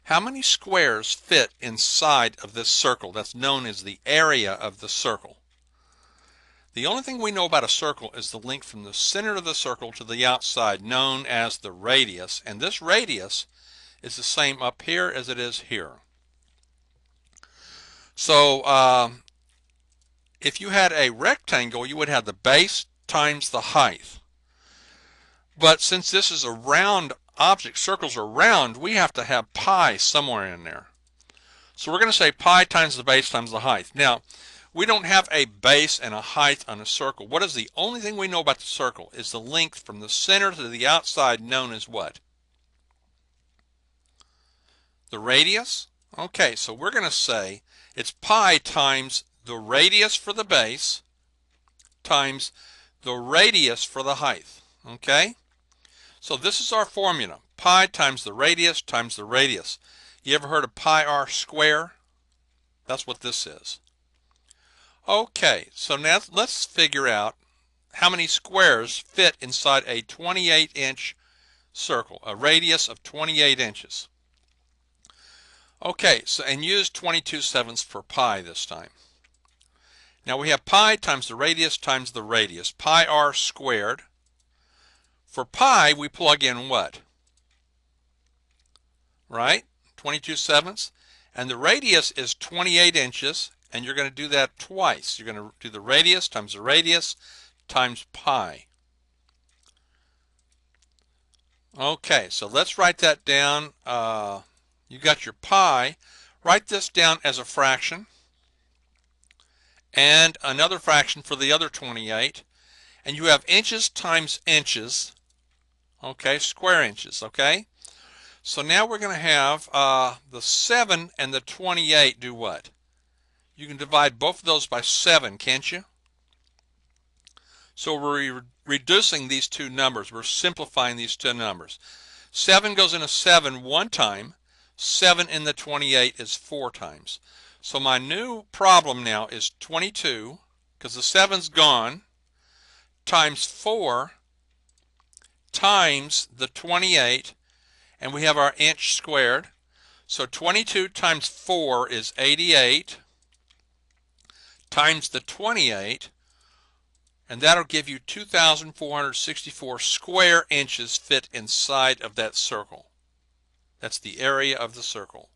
How many squares fit inside of this circle that's known as the area of the circle? The only thing we know about a circle is the length from the center of the circle to the outside, known as the radius, and this radius is the same up here as it is here. So if you had a rectangle, you would have the base times the height. But since this is a round object, circles are round, we have to have pi somewhere in there. So we're going to say pi times the base times the height. Now, we don't have a base and a height on a circle. What is the only thing we know about the circle is the length from the center to the outside, known as what? The radius? Okay, so we're going to say it's pi times the radius for the base times the radius for the height. Okay? So this is our formula. Pi times the radius times the radius. You ever heard of pi r squared? That's what this is. Okay, so now let's figure out how many squares fit inside a 28-inch circle, a radius of 28 inches. Okay, so and use 22/7 for pi this time. Now we have pi times the radius times the radius, pi r squared. For pi, we plug in what? Right? 22/7. And the radius is 28 inches, and you're going to do that twice. You're going to do the radius times pi. Okay, so let's write that down. You got your pi. Write this down as a fraction and another fraction for the other 28. And you have inches times inches, okay, square inches, okay? So now we're going to have the 7 and the 28 do what? You can divide both of those by 7, can't you? So we're reducing these two numbers. We're simplifying these two numbers. 7 goes into 7 one time. 7 in the 28 is 4 times. So my new problem now is 22, because the 7's gone, times 4 times the 28, and we have our inch squared. So 22 times 4 is 88, times the 28, and that'll give you 2,464 square inches fit inside of that circle. That's the area of the circle.